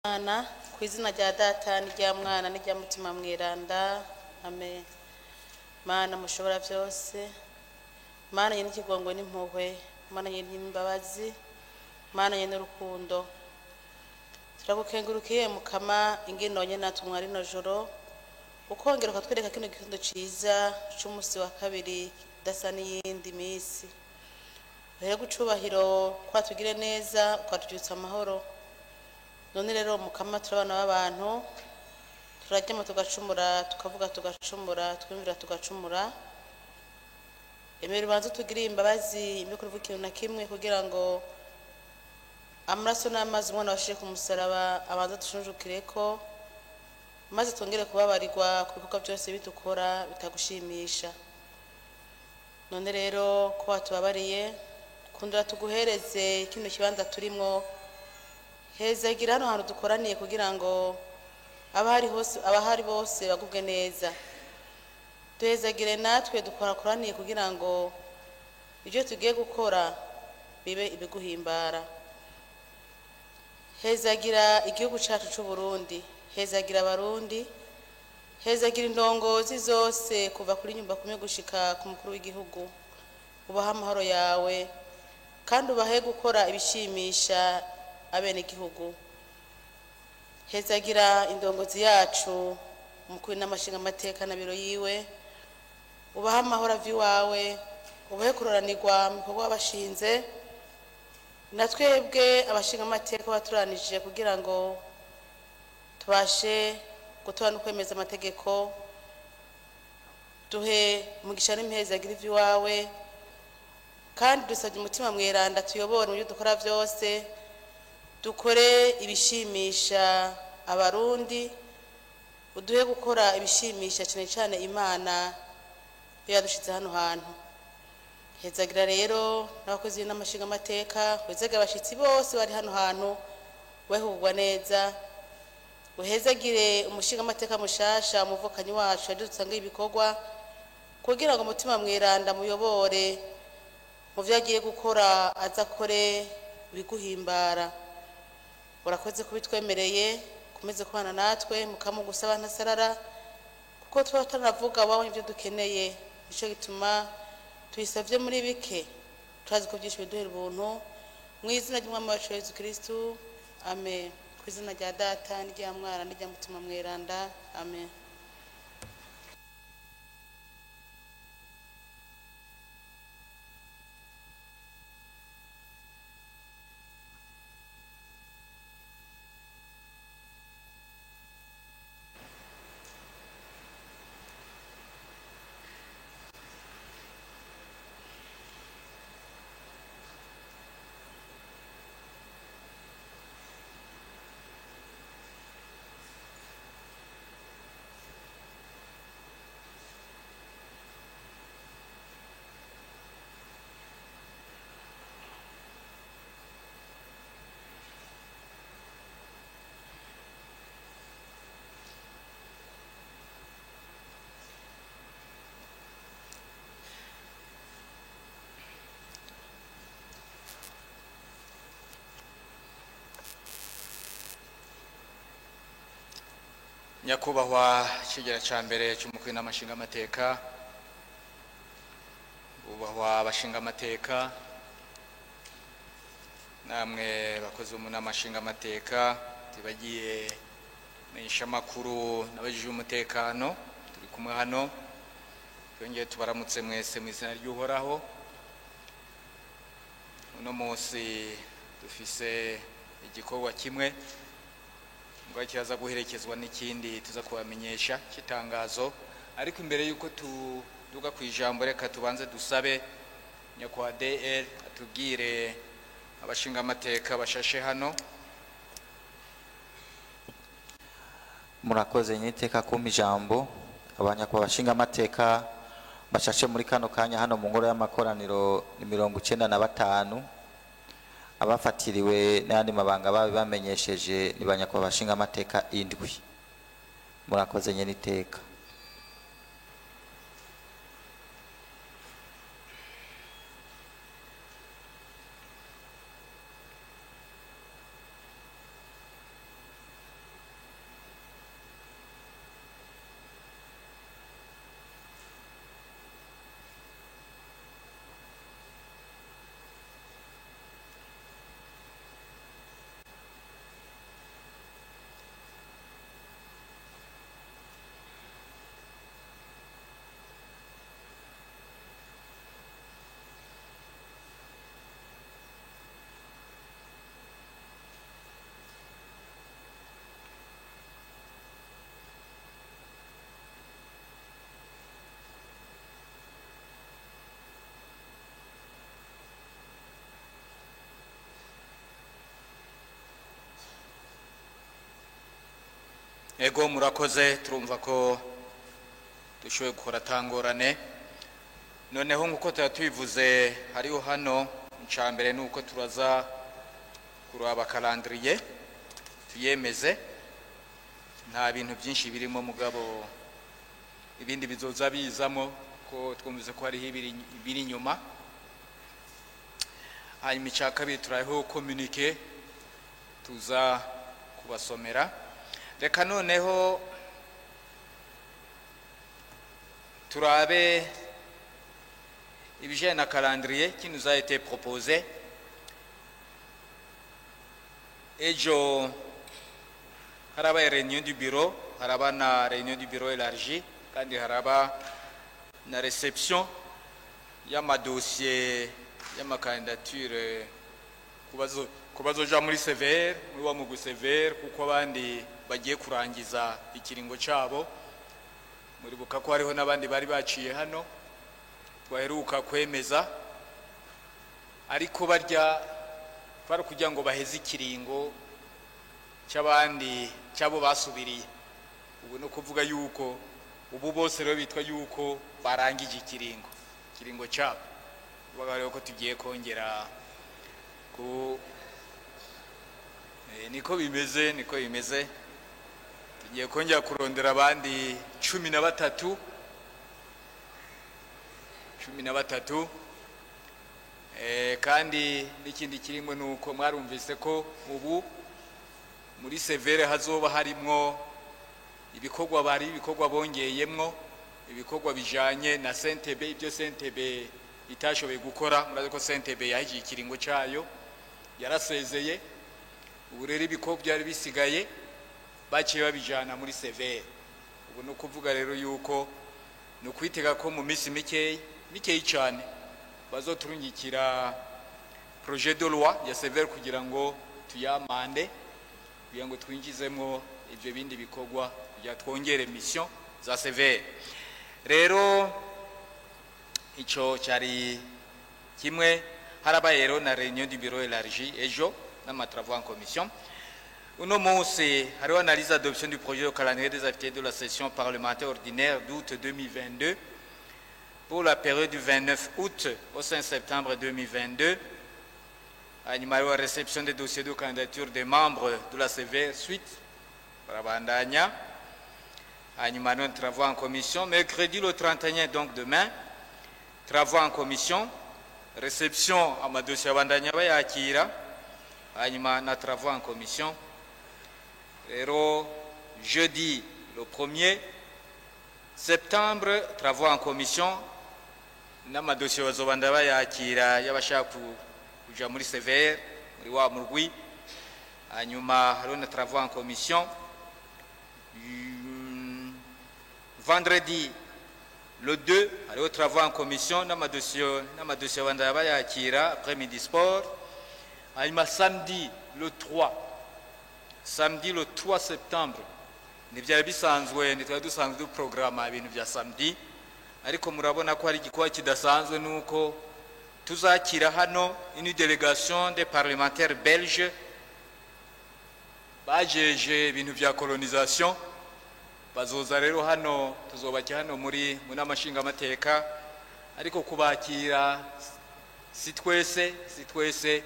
Mana ku izina rya data n'irya mwana n'irya mutima mweranda amen. Mana mushobora byose, Mana nyene ikigongo n'impuhwe, Mana nyene imbabazi, Mana nyene urukundo, turagukengurukiye mukama ingene wonye natwe mwari no joro ukongera ukatwereka kino gitondo ciza c'umusi wa kabiri dasa n'iyindi misi. Uhere gucubahiro kwatugire neza ukatubyutsa amahoro. None rero mukama turabana b'abantu turaryama tugacumura tukavuga tugacumura twumvira tugacumura. Emera ubanze tugiriye imbabazi imwe kuvuga ikintu na kimwe kugira ngo amaraso n'amazi umwana washije ku musaraba abanza dushunjukireko maze twongere kubabarirwa ku bikorwa byose bitukora bitagushimisha. None rero ko watubabariye kundura tuguhereze kino kibanza turimwo, hezagira hano hantu dukoraniye kugira ngo abahari bose bagubwe neza. Duhezagire natwe dukoraniye kugira ngo ibyo tugiye gukora bibe ibiguhimbara. Hezagira igihugu cyacu cy'u Burundi, hezagira abarundi, hezagira indongozi zose kuva kuri nyumba kumwe gushika ku mukuru w'igihugu. Ubaha amahoro yawe kandi ubahe gukora ibishimisha abene igihugu. Hezagira indongozi yacu umukuru n'amashinga amateka na biro yiwe, ubaha amahoro avi wawe, ubahe kuroranirwa mu bikorwa bashinze. Na twebwe abashinga amateka baturanije kugira ngo tubashe gutora no kwemeza amategeko, duhe umugisha n'impezagira ivi wawe, kandi dusabye umutima mweranda tuyobore mu byo dukora byose, dukore ibishimisha abarundi, uduhe gukora ibishimisha cyane cyane Imana iyo yadushize hano hantu. Hezagira rero n'abakozi n'amashinga amateka, hezagira abashitsi bose bari hano hantu wehugwa neza. Uhezagire umushinga amateka mushasha umuvukanyi wacu yadutsangiye ibikorwa kugira ngo umutima mweranda muyobore mu byo agiye gukora, azakore biguhimbara. Urakoze kubitwemereye, kumeze kubana natwe mukamugusaba ntasarara kuko tuba tutanavuga wabonye ibyo dukeneye. Nico gituma tuyisavye muri bike turazi ko byinshi biduhera ubuntu mu izina ry'umwami wacu Yesu Kristo amen. Ku izina rya data n'irya mwana n'irya mutima mweranda amen. Nyakubahwa kigera ca mbere cy'umukuru n'amashinga amateka, ubahwa abashinga amateka, namwe bakoze mu n'amashinga amateka, tibagiye menyesha makuru n'abajije umutekano turi kumwe hano. Twongeye tubaramutse mwese mu izina ry'Uhoraho. Uno munsi dufise igikorwa kimwe ngo kiraza guherekezwa n'ikindi tuza kubamenyesha kitangazo. Ariko imbere yuko tuduga ku ijambo, reka tubanze dusabe nyakwa DL atubwire abashinga amateka bashashe hano. Murakoze nyiteka kumpa ijambo. Abanyakwa bashinga amateka bashashe muri kano kanya hano mu ngoro y'amakoraniro ni 95. Abafatiriwe n'andi mabanga babe bamenyesheje ni banyakwa bashinga amateka 7. Murakoze nyeniteka. ego murakoze turumva ko dushoboye gukora tangorane noneho nkuko tubivuze hariho hano ncambere nuko turaza kuraba calendrier tuyemeze nta bintu byinshi birimo mugabo ibindi bizoza bizamo ko twumvise ko hariho ibiri inyuma hanyuma icya kabiri turaho communiquer tuza kubasomera reka noneho turabe ibijyanye na calendrier qui nous a été proposé ejo haraba réunion du bureau haraba na réunion du bureau élargie kandi haraba na réception y'amadosiye y'amakandidature kubazoja muri severe muri wa mugu severe kuko abandi bagiye kurangiza ikiringo cabo muri buka ko hariho n'abandi bari baciye hano twaheruka kwemeza ariko barya twari kugira ngo baheze ikiringo cy'abandi cyabo basubiriye ubu no kuvuga yuko ubu bose rero bitwa yuko barangije ikiringo cyabo bagaragaye ko tugiye kongera ku niko bimeze tugiye kongera kurondera abandi 13 kandi n'ikindi kirimo nuko mwarumvise ko ubu muri severe hazoba harimwo ibikorwa bongeyemwo ibikorwa bijanye na Sentebe ibyo Sentebe itashoboye gukora murazi ko Sentebe yahiye ikiringo cyayo yarasezeye ubu rero ibikorwa byari bisigaye baciye babijana muri severe ubu no kuvuga rero yuko no kwitega ko mu minsi mikeyi cyane bazoturungikira projet de loi ya severe kugira ngo tuyamande kugira ngo twinjizemo ibyo bindi bikorwa bya twongere mission za severe rero ico cyari kimwe harabaye rero na réunion du bureau élargie ejo n'amatravaux en commission uno munsi hariho analyse d'adoption du projet de calendrier des activités de la session parlementaire ordinaire d'août 2022 pour la période du 29 août au 5 septembre 2022 hanyuma hariho réception des dossiers de candidature des membres de la severe suite barabandanya hanyuma nous travaux en commission mercredi le 31 donc demain travaux en commission réception à ma dossier abandanya bayakira hanyuma na travaux en commission rero jeudi le 1er septembre travaux en commission na ma dossier bazobanda bayakira yabashaka kuja muri severe muri wa murwi hanyuma hariho na travaux en commission vendredi le 2 hariho travaux en commission na ma dossier banda bayakira après midi sport hanyuma samedi le 3 septembre nibyari bisanzwe nitwa dusanzwe du programme ibintu bya samedi ariko murabona ko hari igikwa kidasanzwe nuko tuzakira hano une délégation des parlementaires belges bajeje ibintu bya colonisation bazoza rero hano tuzobaki hano muri n'amashinga amateka ariko kubakira si twese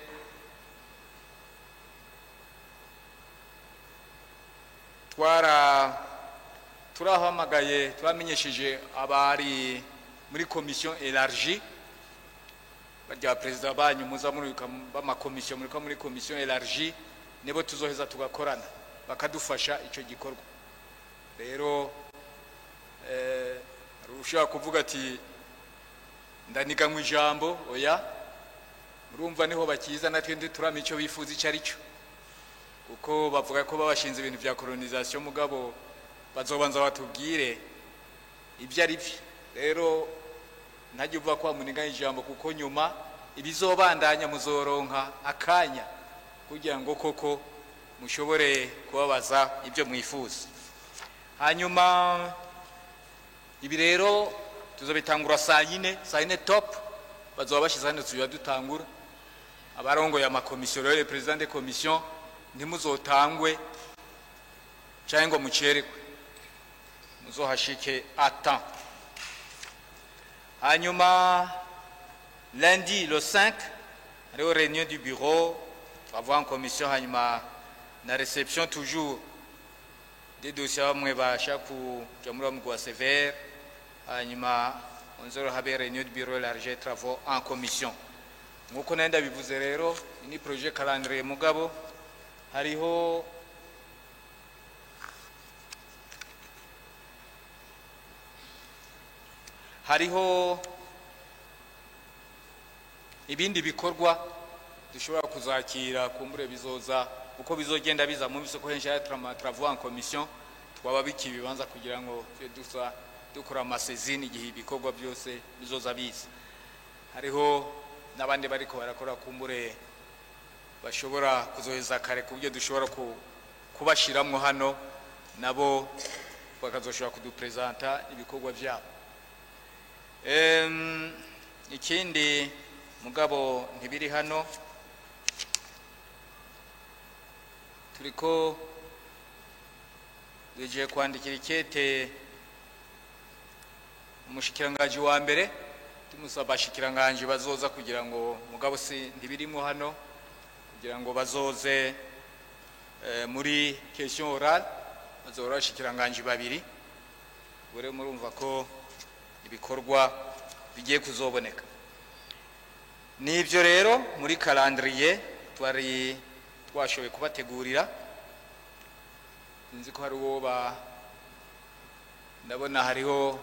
turahamagaye twamenyesheje abari muri commission élargie bajya president banyu muza muri bamakomisiyo muri commission élargie nebo tuzoheza tugakorana bakadufasha icyo gikorwa rero rushaka kuvuga ati ndaniga mu ijambo oya urumva niho bakiza natwe ndi turame icyo bifuza icyo ari cyo kuko bavuga ko babashinze ibintu bya colonisation mugabo bazobanza batubwire ibyo ari byo rero ntajye uvuga ko muniga ijambo kuko nyuma ibizobandanya muzoronka akanya kugira ngo koko mushobore kubabaza ibyo mwifuza hanyuma ibi rero tuzobitangura saa yine top bazoba bashize hano tuya dutangura abarongo ya makomisiyo rero le président de commission ntimuzotangwe cyangwa ngo mucerekwe muzohashike atan. Hanyuma lundi le 5 hariho réunion du bureau, travaux en commission, hanyuma na réception toujours des dossiers bamwe bashaka kuja muri bamwe wa sévère, hanyuma onzoro habe réunion du bureau élargi travaux en commission. Nkuko nenda bivuze rero ni projet calendrier mugabo hariho ibindi bikorwa dushobora kuzakira kumbure bizoza uko bizogenda biza mu bisoko henshi ya travaux en commission, twaba bikibibanza kugira ngo dusa dukora amasezini igihe ibikorwa byose bizoza biza. Hariho n'abandi bariko barakora kumbure bashobora kuzoheza kare kubyo dushobora kubashiramwo hano nabo bakazoshobora kudupresenta ibikorwa byabo. Ikindi mugabo ntibiri hano, turiko dugiye kwandikira ikete umushikiranganji wa mbere tumusaba abashikiranganji bazoza kugira ngo mugabo si ntibirimo hano kugira ngo bazoze muri question orale, bazora abashikiranganji babiri. Bure murumva ko ibikorwa bigiye kuzoboneka. Nibyo rero muri calendrier twari twashoboye kubategurira. Nzi ko hari uwo ndabona hariho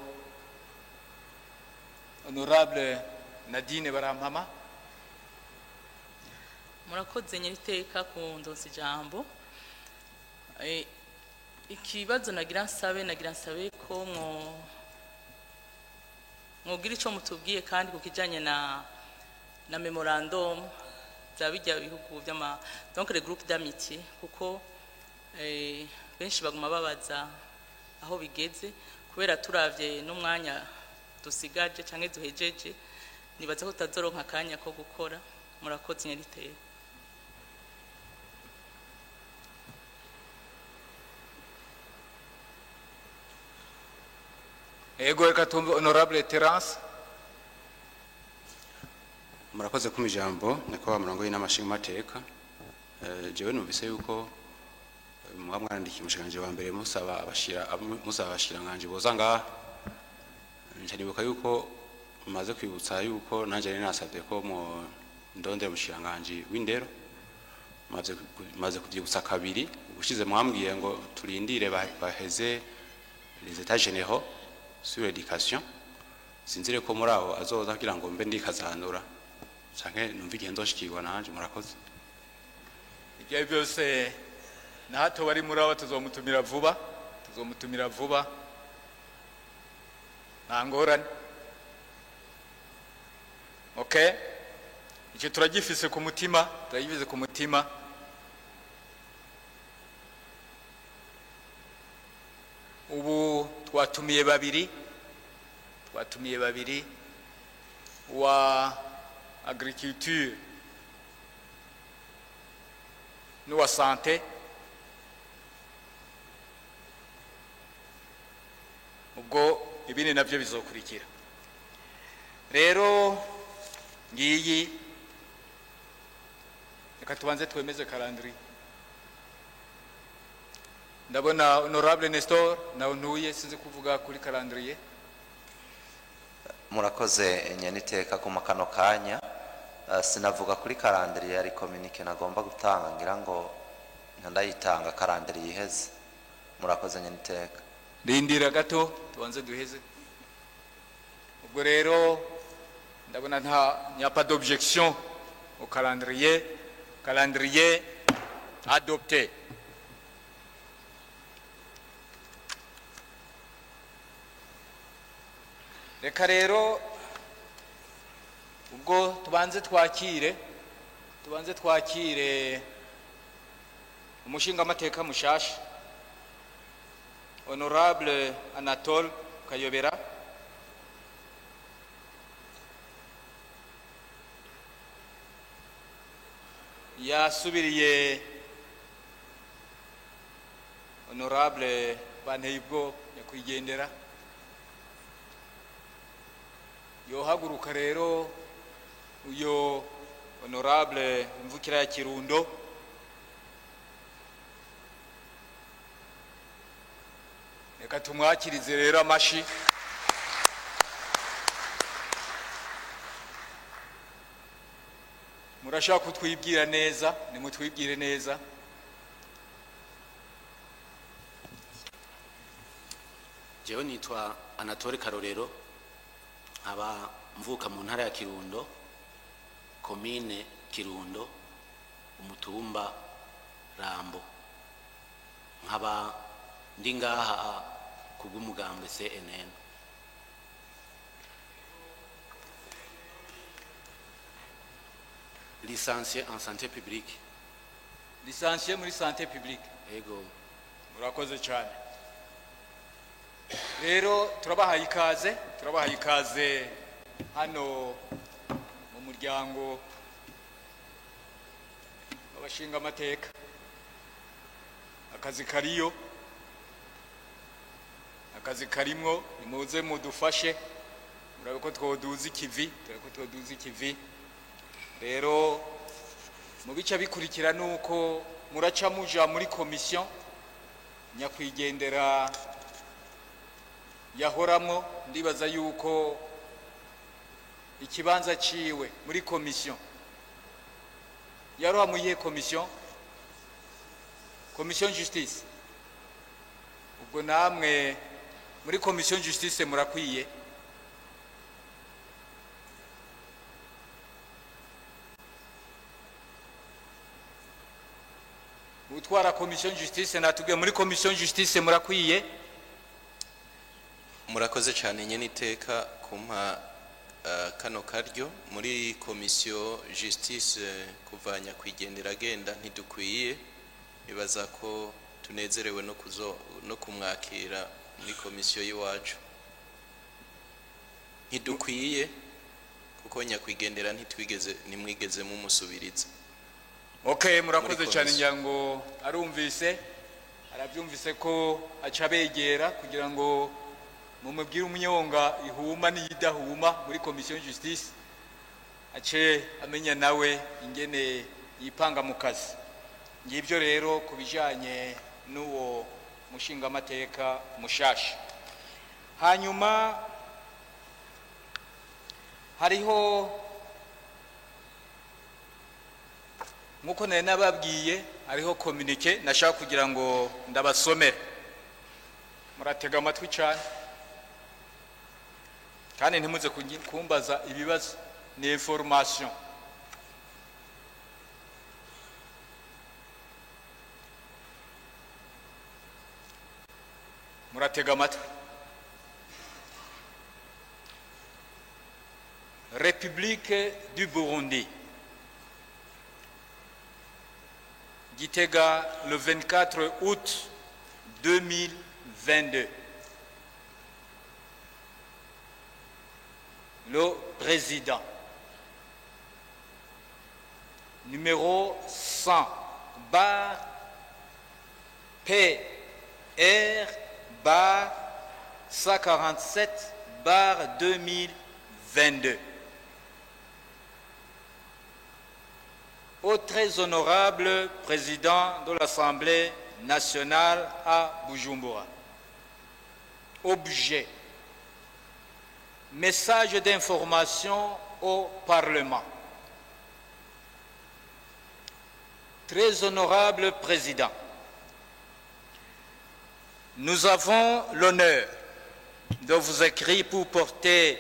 honorable Nadine Barampama. Murakoze nyiriteka ku ndonsi jambo. Ikibazo nagira nsabe ko mwogira ico mutubwiye kandi kukijanye na memorandum za bijya bihugu by'ama donc les groupes d'amitié, kuko benshi baguma babaza aho bigeze kubera turavye n'umwanya dusigaje canke duhejeje, nibaza ko tazoronka akanya ko gukora. Murakoze nyiriteka. Ego reka tumve honorable Terence. Murakoze ku mijambo nako murongo y'inamashinga mateka. Jewe numvise yuko mwamwandikiye umushikanje wa mbere musaba abashiranganje boza ngaha. Njanibuka yuko maze kwibutsa yuko nanje nasabye ko mu ndondera umushiranganje w'indero maze kubyibutsa kabiri, ushize mwambwiye ngo turindire baheze les états généraux sur l'éducation. Sinzire ko muri aho azoza kugira ngo mbe ndikazanura canke numva igihe ndoshikirwa nanje. Murakoze. Ibyo byose na hato bari muri abo tuzomutumira vuba nta ngorane. Okay, icyo turagifise ku mutima ubu twatumiye babiri wa agriculture n'uwa santé. Ubwo ibindi nabyo bizokurikira. Rero ngiyi reka tubanze twemeze calendrier. Ndabona honorable Nestor nawe ntuye sinzi kuvuga kuri calendrier. Murakoze nyaniteka ku makano kanya. Sinavuga kuri calendrier ari communique nagomba gutanga, ngira ngo ndayitanga calendrier iheze. Murakoze nyaniteka. Rindira gato tubanze duheze. Ubwo rero ndabona nta pas d'objection au calendrier adopté. Reka rero ubwo tubanze twakire umushinga amateka mushasha honorable Anatole Kayobera. Yasubiriye honorable banteye ubwo nyakwigendera yohaguruka rero uyo honorable imvukira ya Kirundo reka tumwakirize rero amashi murashaka kutwibwira neza nimutwibwire neza jewe nitwa Anatole Karorero aba mvuka mu ntara ya Kirundo komine Kirundo umutumba Rambo nkaba ndi ngaha kubw'umugambwe CNN licencié en santé publique licencié muri santé publique ego murakoze cyane rero turabahaye ikaze hano mu muryango w'abashinga amateka akazi karimwo nimuze mudufashe murabe ko twoduza ikivi rero mu bice bikurikira nuko muraca muja muri komisiyo nyakwigendera yahoramwo ndibaza yuko ikibanza ciwe muri komisiyo yaroha muyihe komisiyo justice ubwo namwe muri komisiyo justice murakwiye utwara komisiyo justice natubwiye muri komisiyo justice murakwiye murakoze cyane nyene iteka kumpa kano karyo muri komisiyo justice kuva nyakwigendera agenda ntidukwiye bibaza ko tunezerewe no kumwakira muri komisiyo y'iwacu ntidukwiye kuko nyakwigendera nimwigeze mumusubiriza okay murakoze cyane nyango arabyumvise ko aca begera kugira ngo mumubwire umunyonga ihuma n'idahuma muri komisiyo justice ace amenya nawe ingene yipanga mu kazi ngibyo rero kubijanye n'uwo mushinga amateka mushasha hanyuma hariho nkuko nari nababwiye hariho communique nashaka kugira ngo ndabasomere muratega amatwi cyane kandi ntimuze kumbaza ibibazo ni information muratega amatwi République du Burundi Gitega le 24 août 2022 le président numéro 100 bar PR bar 147 bar 2022 au très honorable président de l'Assemblée nationale à Bujumbura. Objet. Message d'information au Parlement. Très honorable président, nous avons l'honneur de vous écrire pour porter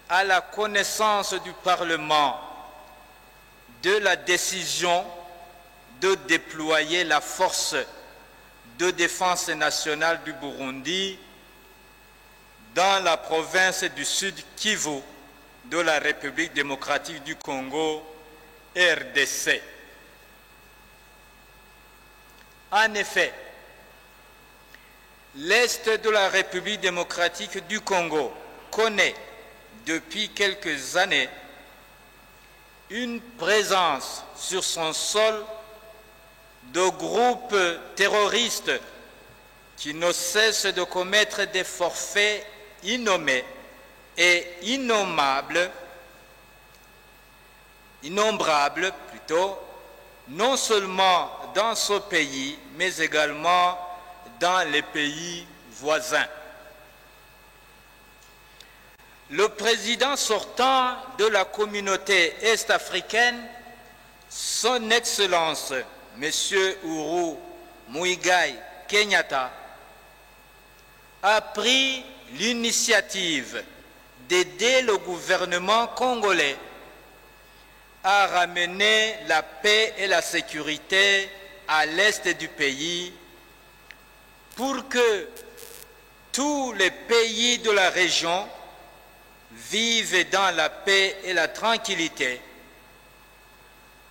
à la connaissance du Parlement de la décision de déployer la force de défense nationale du Burundi dans la province du Sud Kivu de la République démocratique du Congo, RDC. En effet, l'Est de la République démocratique du Congo connaît depuis quelques années une présence sur son sol de groupes terroristes qui ne cesse de commettre des forfaits innommés et innombrables plutôt, non seulement dans ce pays, mais également dans les pays voisins. Le président sortant de la communauté est-africaine, son Excellence, M. Uhuru Muigai Kenyatta, a pris l'initiative d'aider le gouvernement congolais à ramener la paix et la sécurité à l'est du pays pour que tous les pays de la région vivent dans la paix et la tranquillité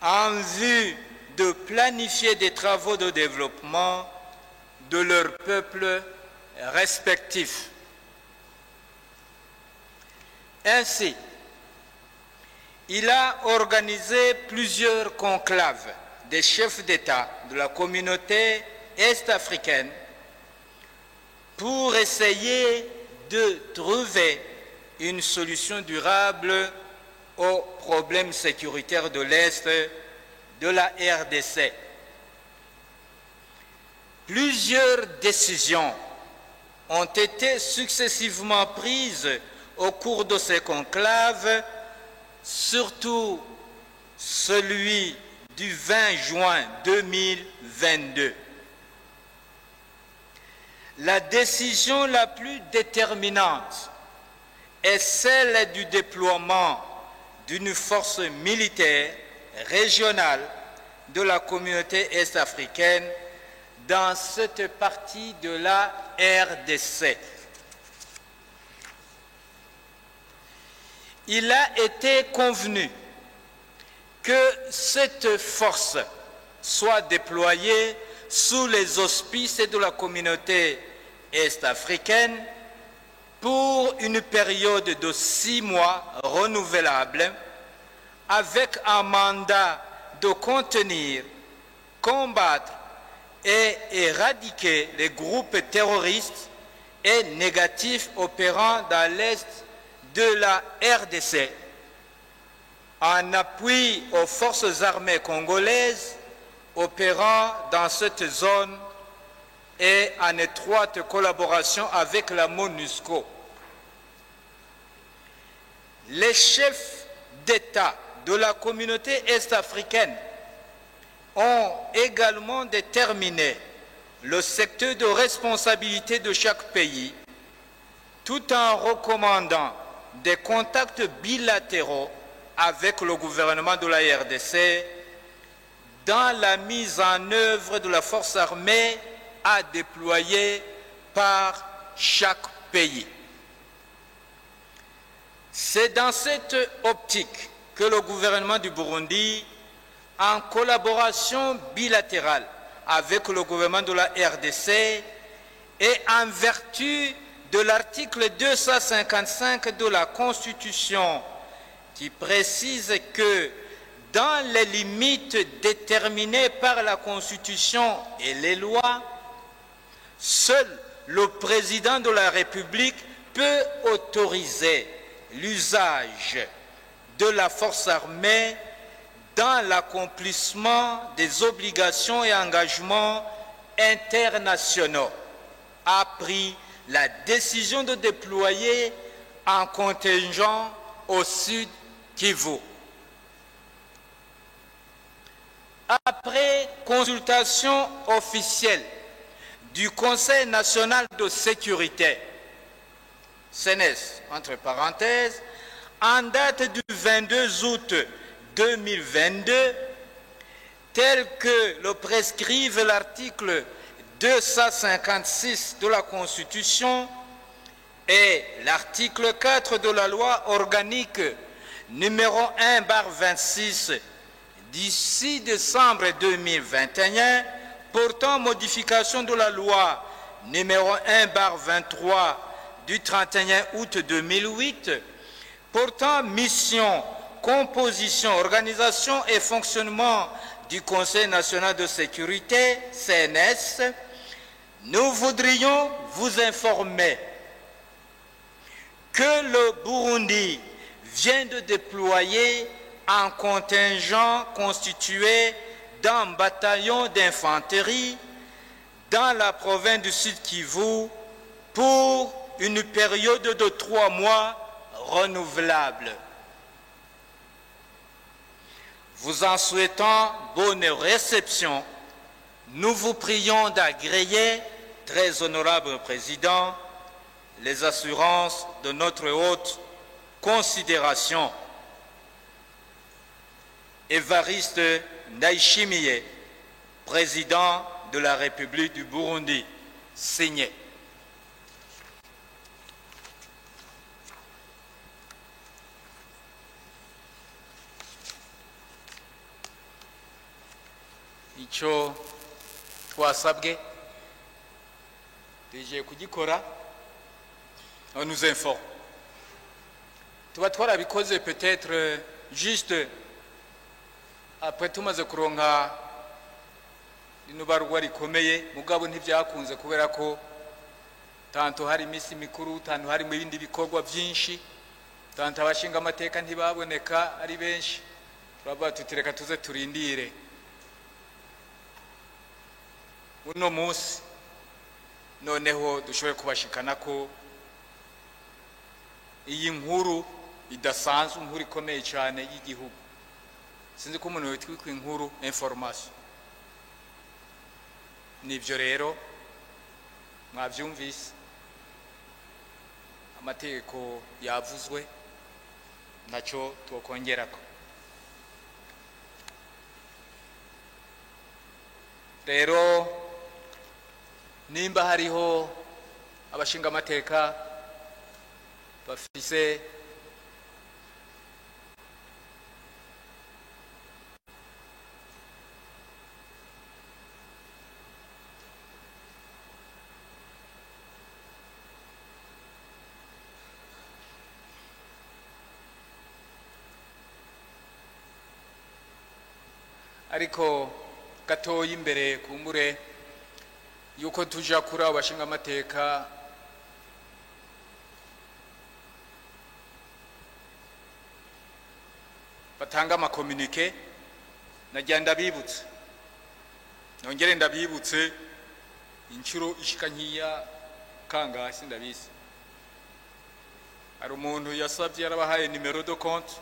en vue de planifier des travaux de développement de leurs peuples respectifs. Ainsi, il a organisé plusieurs conclaves des chefs d'État de la communauté est-africaine pour essayer de trouver une solution durable aux problèmes sécuritaires de l'Est de la RDC. Plusieurs décisions ont été successivement prises au cours de ces conclaves, surtout celui du 20 juin 2022. La décision la plus déterminante est celle du déploiement d'une force militaire régionale de la communauté est-africaine dans cette partie de la RDC. Il a été convenu que cette force soit déployée sous les auspices de la communauté est-africaine pour une période de 6 mois renouvelable avec un mandat de contenir, combattre et éradiquer les groupes terroristes et négatifs opérant dans l'est de la RDC, en appui aux forces armées congolaises opérant dans cette zone et en étroite collaboration avec la MONUSCO. Les chefs d'État de la communauté est-africaine ont également déterminé le secteur de responsabilité de chaque pays, tout en recommandant des contacts bilatéraux avec le gouvernement de la RDC dans la mise en œuvre de la force armée à déployer par chaque pays. C'est dans cette optique que le gouvernement du Burundi, en collaboration bilatérale avec le gouvernement de la RDC et en vertu de l'article 255 de la Constitution qui précise que dans les limites déterminées par la Constitution et les lois, seul le président de la République peut autoriser l'usage de la force armée dans l'accomplissement des obligations et engagements internationaux, a pris la décision de déployer un contingent au sud Kivu. Après consultation officielle du Conseil national de sécurité, CNES, entre parenthèses, en date du 22 août 2022, tel que le prescrive l'article 256 de la Constitution et l'article 4 de la loi organique numéro 1/26 du 6 décembre 2021 portant modification de la loi numéro 1/23 du 31 août 2008 portant mission, composition, organisation et fonctionnement du Conseil national de sécurité, CNS, nous voudrions vous informer que le Burundi vient de déployer un contingent constitué d'un bataillon d'infanterie dans la province du Sud Kivu pour une période de 3 mois renouvelable. Vous en souhaitant bonne réception, nous vous prions d'agréer, très honorable Président, les assurances de notre haute considération. Évariste Ndayishimiye, Président de la République du Burundi, signé. Icyo twasabwe tugiye kugikora, on nous informe. Tuba twarabikoze peut-être juste après tumaze kuronka rino barwa rikomeye, mugabo ntivyakunze kubera ko tanto hari imisi mikuru, tanto hari mu bindi bikorwa byinshi, tanto abashinga amateka ntibaboneka ari benshi, turaba tutireka tuze turindire uno munsi noneho dushoboye kubashikana ko iyi nkuru idasanzwe, inkuru ikomeye cyane y'igihugu. Sinzi ko umuntu witwa inkuru information. Nibyo rero mwabyumvise, amategeko yavuzwe, ntacyo twokongerako. Rero nimba hariho abashinga amateka bafise ariko gatoyi imbere kumbure yuko tuja kuri abo bashinga amateka batanga amakomunike, nagira ndabibutse, nongere ndabibutse inshuro ishika nkiya kangasi ndabizi. Hari umuntu yasabye yarabahaye numero de compte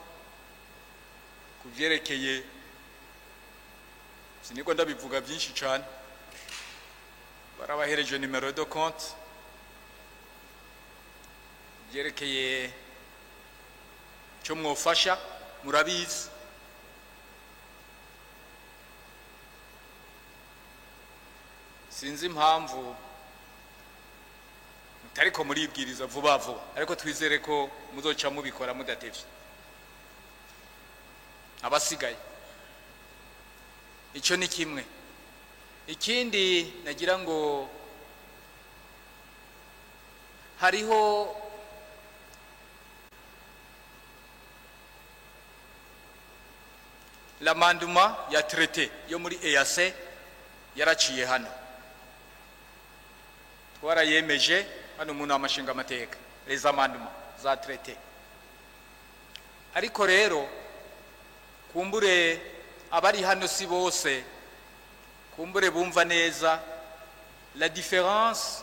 kuvyerekeye, siniko ndabivuga byinshi cyane, barabahereje numero de compte byerekeye cyo mwofasha, murabizi. Sinzi impamvu mutariko muribwiriza vuba vuba, ariko twizere ko muzoca mubikora mudatevye. Abasigaye icyo ni kimwe. Ikindi nagira ngo hariho l'amendement ya traité yo muri EAC yaraciye hano, twarayemeje hano mu nama nshinga amateka, les amendements za traité. Ariko rero kumbure abari hano si bose kumbure bumva neza la différence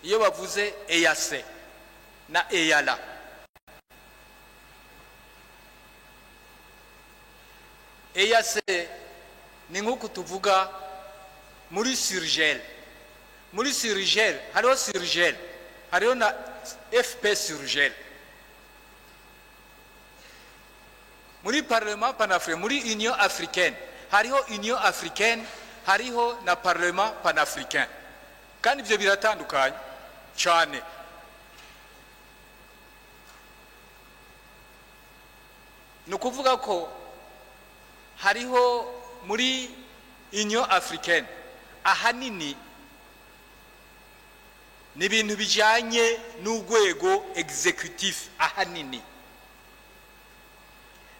iyo bavuze EAC na EALA. EAC ni nk'uko tuvuga muri surgel. Muri surgel hariho surgel, hariho na FP surgel. Muri Parlement panafricain, muri Union africaine hariho Union africaine, hariho na Parlement panafricain, kandi ibyo biratandukanye cyane. Nukuvuga ko hariho muri Union africaine ahanini ni ibintu bijyanye n'urwego executif ahanini,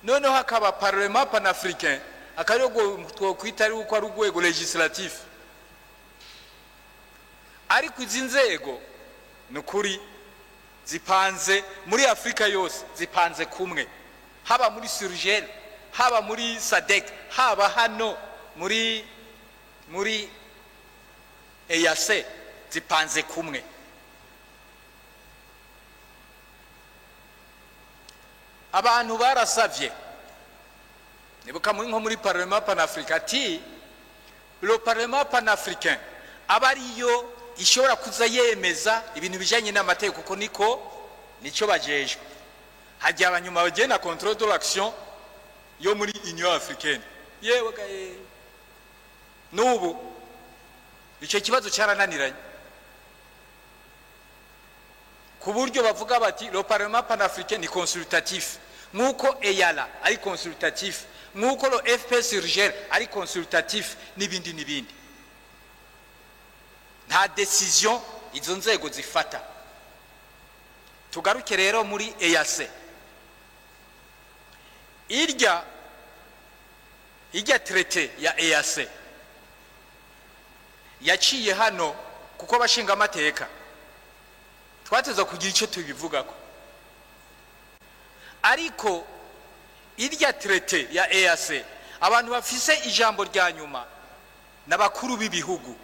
noneho hakaba Parlement panafricain akarego twokwita ari uko ari urwego legislatif. ariko izi nzego ni ukuri zipanze muri Afrika yose, zipanze kumwe, haba muri Surgel, haba muri SADC, haba hano muri EAC, zipanze kumwe. Abantu barasavye, nibuka nko muri Parlement panafricain, ati le Parlement panafricain aba ariyo ishobora kuza yemeza ibintu bijanye n'amategeko, kuko nico bajejwe. Hajya abanyuma bagena na contrôle de l'action yo muri Union africaine. Yewe gaye nubu ico kibazo cyarananiranye, ku buryo bavuga bati le Parlement panafricain ni consultatif, nkuko EALA ari consultatif, nkuko lo FPS Surgel ari consultatif, n'ibindi. Nta decision izo nzego zifata. Tugaruke rero muri EAC. Irya traité ya EAC yaciye hano kuko bashinga amateka twateza kugira icyo tubivugako, ariko irya traité ya EAC abantu bafise ijambo rya nyuma n'abakuru b'ibihugu,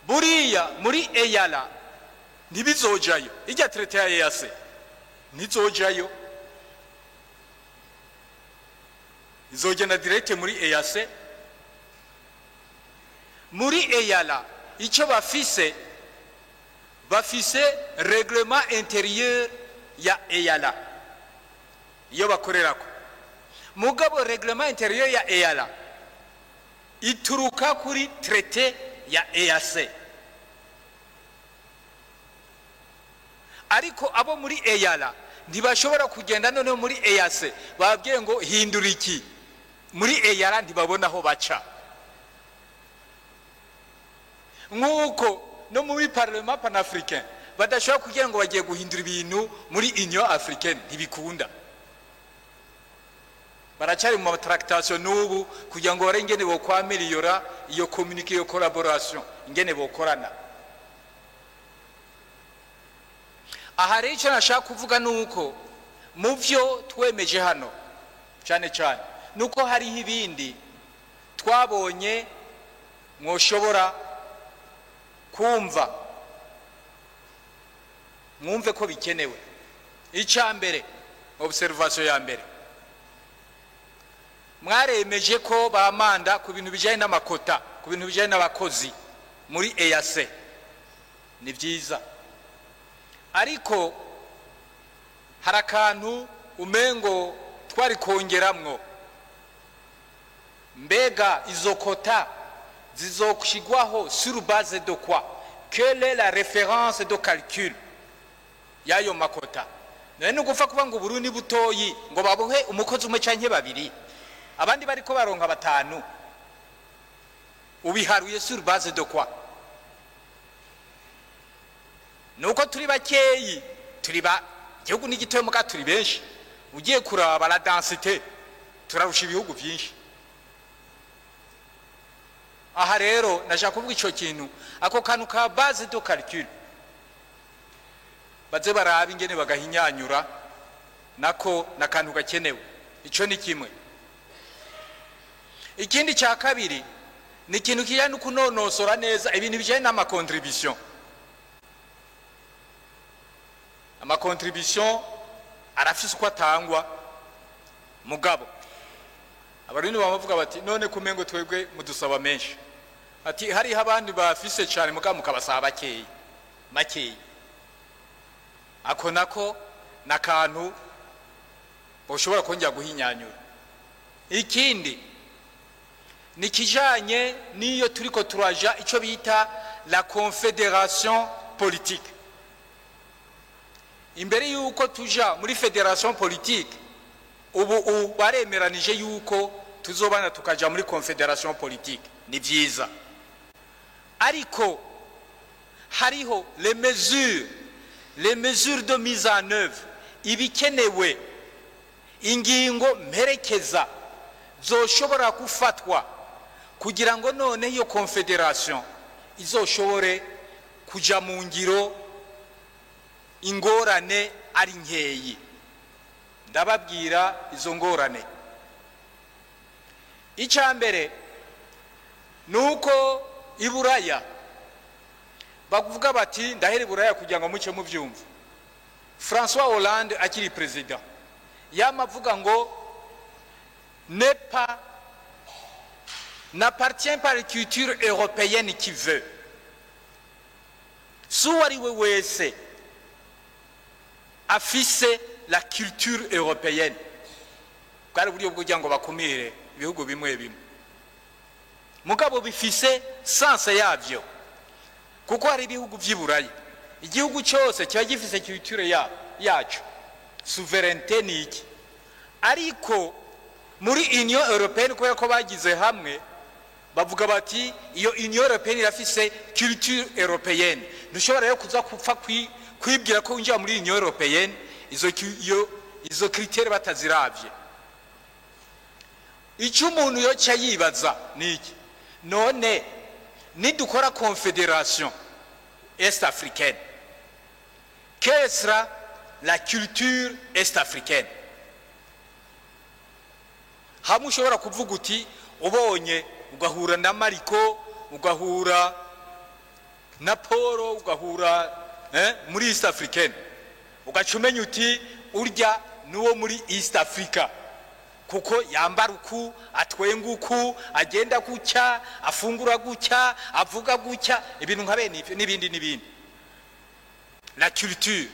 buriya muri EALA ntibizojayo, irya traité ya EAC ntizojayo, izogenda direct muri EAC. Muri EALA icyo bafise règlement intérieur ya EALA iyo bakorerako, mugabo règlement intérieur ya EALA ituruka kuri traité ya EAC. Ariko abo muri EALA ntibashobora kugenda none muri EAC babwiye ngo hindura iki, muri EALA ntibabona aho baca, nkuko no muri Parlement panafricain badashobora kugira ngo bagiye guhindura ibintu muri Union africaine, ntibikunda. Baracari mu tractation n'ubu kugira ngo barengene bo kwameliora iyo communiquer, iyo collaboration ingene bokorana. Aha rero icyo nashaka kuvuga nuko mu byo twemeje hano cyane nuko hariho ibindi twabonye mwoshobora kumva, mwumve ko bikenewe. Icya mbere, observation ya mbere, mwaremeje ko bamanda ku bintu bijanye n'amakota, ku bintu bijanye n'abakozi muri EAC, ni byiza. Ariko harakantu umengo twari kongeramwo, mbega izo kota zizokushigwaho sur base de quoi? Quelle est la référence de calcul yayo makota? None gufa kuba ngo Burundi butoyi ngo babuhe umukozi umwe canke babiri, abandi bariko baronka batanu, ubiharuye sur base de quoi? Nuko turi bakeyi, igihugu n'igitoyo muga turi benshi, ugiye kuraba la densité turarusha ibihugu byinshi. Aha rero nashaka kuvuga ico kintu, ako kantu ka base de calcul baze baraba ingene bagahinyanyura, nako nakantu gakenewe. Ico ni kimwe. Ikindi cya kabiri ni ikintu kijyanye kunonosora neza ibintu bijyanye n'amakontribution. Amakontribution arafise uko atangwa, mugabo abarundi bavuga bati none kumengo twebwe mudusaba menshi, ati hari abandi bafise cyane mugabo mukabasaba makeyi. Ako nako nakantu boshobora kongera guhinyanyura. Ikindi ni kijanye niyo turiko turaja ico bita la confédération politique. Imbere yuko tuja muri fédération politique, ubu baremeranije yuko tuzobana tukaja muri confédération politique, ni vyiza. Ariko hariho les mesures de mise en œuvre, ibikenewe, ingingo mperekeza zoshobora gufatwa kugira ngo none iyo confederation izoshobore kuja mu ngiro ingorane ari nkeyi. Ndababwira izo ngorane. Icyambere nuko iburaya bavuga bati ndahera iburaya kugira ngo muce mu byumva. François Hollande akiri president yamavuga ngo n'appartient pas à la culture européenne qui veut. Suwariwe wese afise la culture européenne. Bwari buryo bwo kugira ngo bakumire ibihugu bimwe bimwe. Mugabo bifise sanse yavyo. Kuko hari ibihugu by'Iburayi. Igihugu cyose kiba gifise culture yacu. Souveraineté ni iki. Ariko muri Union Européenne kubera ko bagize hamwe bavuga bati iyo Union Européenne irafise culture européenne. Ntushobora rero kuza kupfa kwibwira ko unjya muri Union Européenne izo critères bataziravye. Icyo umuntu yoca yibaza niki, none nidukora confédération est-africaine, quelle sera la culture est-africaine? Hamwe ushobora kuvuga uti ubonye ugahura na Mariko, ugahura na Paul, ugahura muri East Africaine, ugacumenya uti urya nuwo muri East Africa kuko yambara uku, atwenga uku, agenda gucya, afungura gucya, avuga gucya, ibintu nka bene ivyo n'ibindi. La culture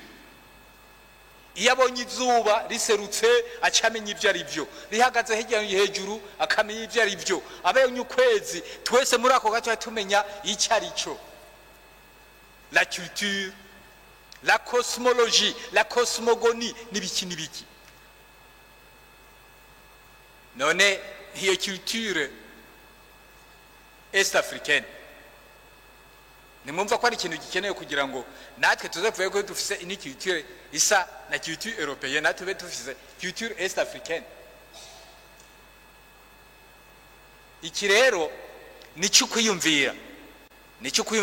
iyo abonye izuba riserutse acamenya ibyo ari byo, rihagaze hejuru akamenya ibyo ari byo, abonye ukwezi twese muri ako gace tumenya icyo ari cyo. La culture, la cosmologie, la cosmogonie n'ibiki. None iyo culture est-africaine nimumva ko ari ikintu gikenewe kugira ngo natwe tuzavuye ko dufise ini culture isa na culture européenne, natwe dufise culture est-africaine. Iki rero nicyo kwiyumvira,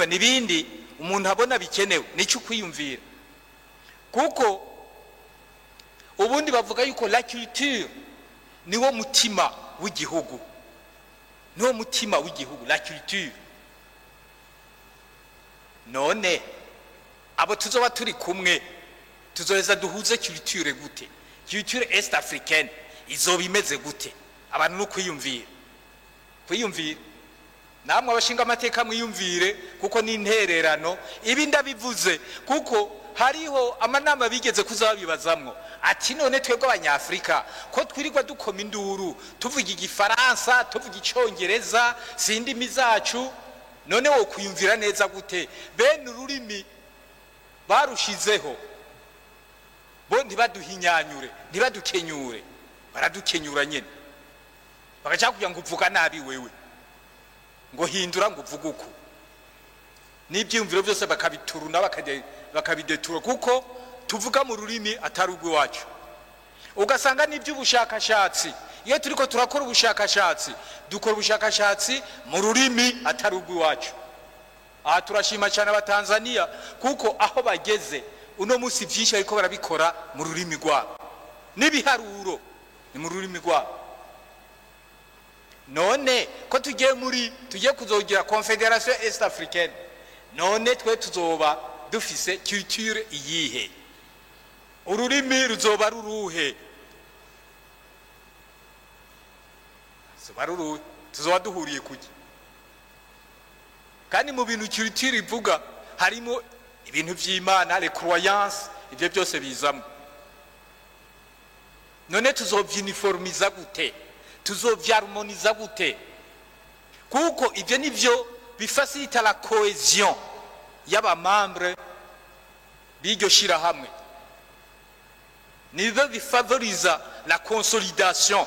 nibindi umuntu abona bikenewe, nicyo kwiyumvira. Kuko ubundi bavuga yuko la culture niwo mutima w'igihugu, la culture. None abo tuzoba turi kumwe tuzoheza duhuze culture gute? Culture est-africaine izoba imeze gute? Abantu no kwiyumvira namwe abashinga amateka mwiyumvire, kuko ni intererano. Ibi ndabivuze kuko hariho amanama bigeze kuzabibazamwo ati none twebwe abanyafrika ko twirirwa dukoma induru tuvuga igifaransa, tuvuga icyongereza, sindimi zacu, none wo kwiyumvira neza gute bene ururimi barushizeho bo ntibaduhinyanyure, ntibadukenyure, baradukenyura nyene bagaca kugira ngo uvuga nabi wewe, ngo hindura ngo uvuga uko, n'ibyumviro byose bakabituruna bakabidetura kuko tuvuga mu rurimi atari urw'iwacu. Ugasanga n'iby'ubushakashatsi, iyo turiko turakora ubushakashatsi dukora ubushakashatsi mu rurimi atari urw'iwacu. Aha turashima cyane abatanzania kuko aho bageze uno munsi byinshi ariko barabikora mu rurimi rwabo, n'ibiharuro ni mu rurimi rwabo. None ko tugiye kuzogira confédération est-africaine, none twe tuzoba dufise culture iyihe? Ururimi ruzoba ruruhe? Tuzoba duhuriye kuki? Kandi mu bintu culture ivuga harimo ibintu by'Imana, les croyances, ibyo byose bizamo. None tuzovyuniformiza gute? Tuzovyarmoniza gute? Kuko ibyo nivyo bifacilita la cohésion y'abamambre b'iryo shirahamwe, nibyo bifavoriza la consolidation,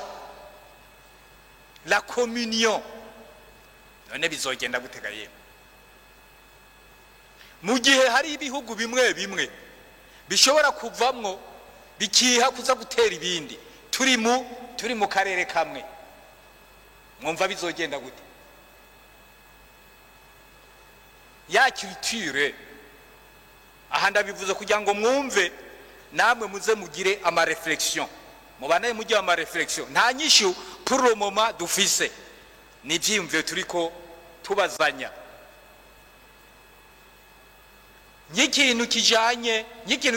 la communion. None bizogenda gutega yemwe mu gihe hari ibihugu bimwe bishobora kuvamwo bikiha kuza gutera ibindi, turi mu karere kamwe, mwumva bizogenda gute? ya culture aha ndabivuze kugira ngo mwumve namwe muze mugire ama reflexion mubane mujye ama reflexion nta nyishu pour le moment dufise ni byimvye turiko tubazanya nyikintu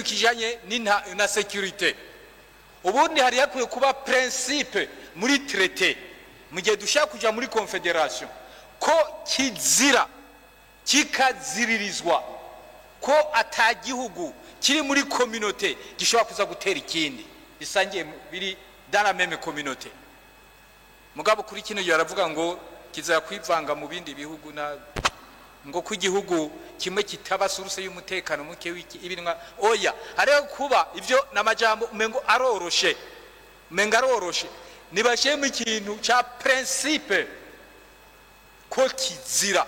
kijanye na sécurité ubundi hari yakwiye kuba principe muri traité mu gihe dushaka kuja muri confederation ko kizira kikaziririzwa ko atagihugu kiri muri communauté gishobora kuza gutera ikindi bisangiye biri dans la même communauté mugabo kuri kino yaravuga ngo kizaya kwivanga mu bindi bihugu na ngo ku gihugu kimwe kitaba source y'umutekano muke wiki ibinwa oya ariko kuba ivyo namajambo umengo aroroshe nibasheme ikintu cha principe ko kizira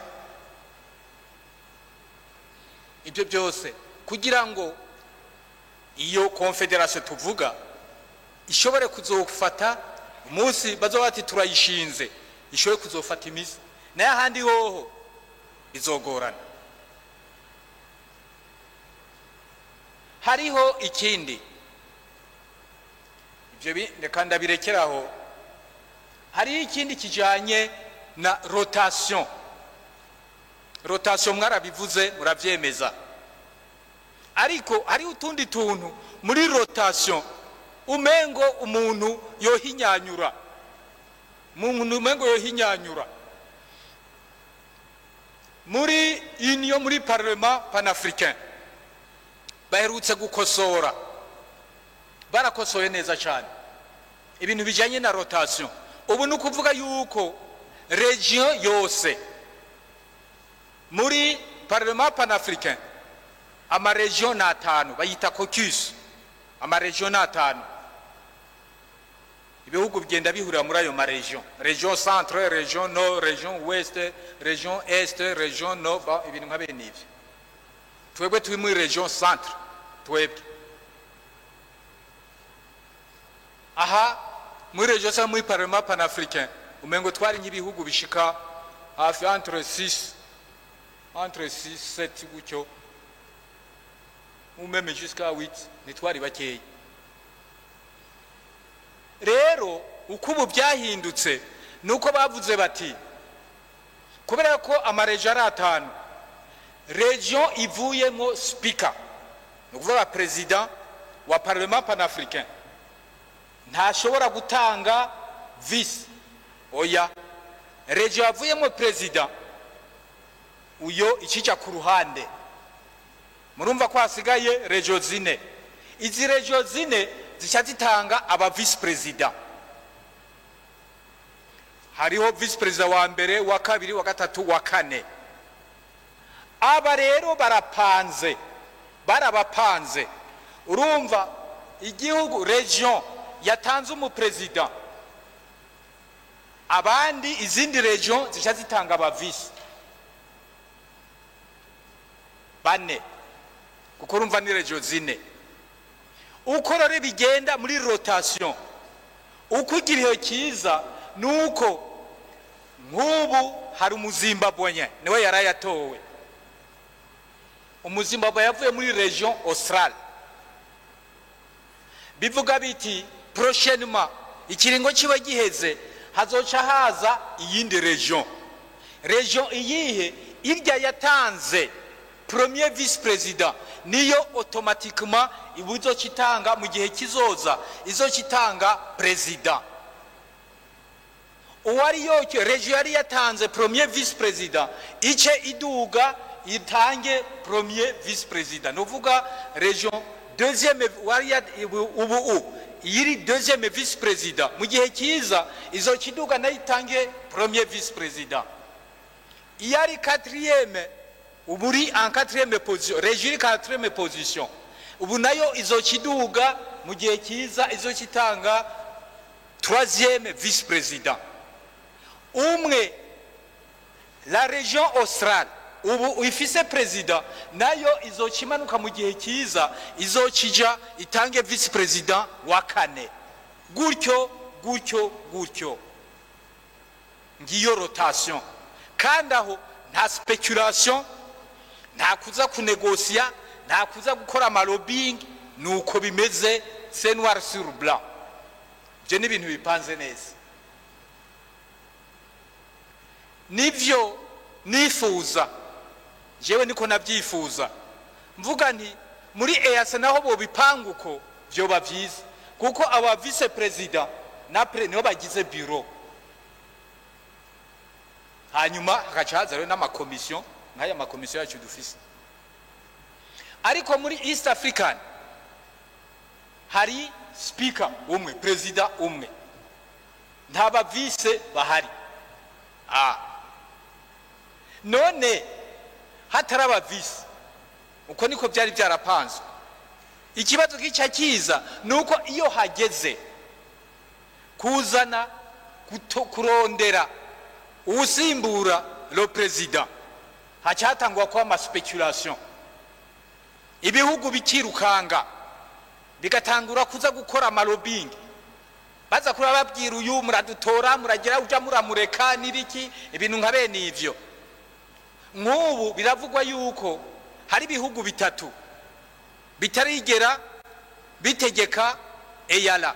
ibyo byose kugira ngo iyo confederation tuvuga ishobore kuzofata umunsi bazobati turayishinze ishobore kuzofata imisi naye handi hoho bizogorana hariho ikindi ibyo reka ndabirekeraho hari ikindi kijanye na rotation mwarabivuze muravyemeza ariko hari utundi tuntu muri rotation umengo umuntu yohinyanyura muri union muri parlement panafricain baherutse gukosora barakosoye neza cyane ibintu bijanye na rotation ubu nukuvuga yuko region yose muri parlement panafricain ama region natanu bayita caucus ama region natanu ibihugu bigenda bihurira muri ayo ma region centre, region nord, region ouest, region est, region nord ibintu nka bene ivyo twebwe turi muri region centre twebwe aha muri region sa muri parlement panafricain umengo twari nyibihugu bishika hafi entre 6 7 gutyo umeme jusqu'à 8 nitwari bakeyi rero ukubu byahindutse nuko bavuze bati kubera ko amarejo ari atanu region ivuyemo speaker nukuvuga president wa parlement panafricain ntashobora gutanga vice oya region yavuyemo president uyo ikica ku ruhande murumva ko hasigaye region zine izi region zine zishazitanga aba vice president hariho vice president wa mbere wa kabiri wa gatatu wa kane aba rero barabapanze urumva igihugu region yatanze umu president abandi izindi region zishazitanga aba vice bane kuko urumva ni region zine uko rero bigenda muri rotation uko igiriho kiza nuko nk'ubu hari umuzimbabwe niwe yarayatowe umuzimbabwe yavuye muri region austral bivuga biti prochainement ikiringo kiba giheze hazoca haza iyindi region iyihe irya yatanze premier vice president niyo automatiquement ibuzo kitanga mu gihe kizoza izo kitanga president uwari yoke region yari yatanze premier vice president ice iduga itange premier vice president novuga region deuxième wari ubu yiri deuxième vice president mu gihe kiza izo kiduga nayitange premier vice president yari quatrième uburi en quatrième position régie quatrième position ubu nayo izo kiduga mu gihe kiza izo kitanga troisième vice président umwe la région australe ubu ifise président nayo izo kimanuka mu gihe kiza izo kija itange vice président wa kane gutyo ngiyo rotation kandi aho nta speculation nta kuza kunegosiya, nta kuza gukora amalobbying, nuko bimeze, c'est noir sur blanc. Ibyo ni ibintu bipanze neza. Nivyo nifuza, jewe niko nabyifuza, mvuga nti muri EAC naho bo bipanga uko byoba byiza, kuko aba vice president na nibo bagize bureau, hanyuma hagacaza rero n'amakomisiyo nk'aya makomisiyo yacu dufise. Ariko muri East African hari speaker umwe, president umwe, nta ba vice bahari. None hataraba vice uko niko byari byarapanzwe. Ikibazo kica kiza nuko iyo hageze kuzana kurondera usimbura le president, hacatangwa kwa ama speculation, ibihugu bikirukanga bigatangura kuza gukora amalobbying, baza kuri babwira uyu muradutora muragira uja muramureka niriki, ibintu nka bene ivyo. Nk'ubu biravugwa yuko hari ibihugu bitatu bitarigera bitegeka EALA.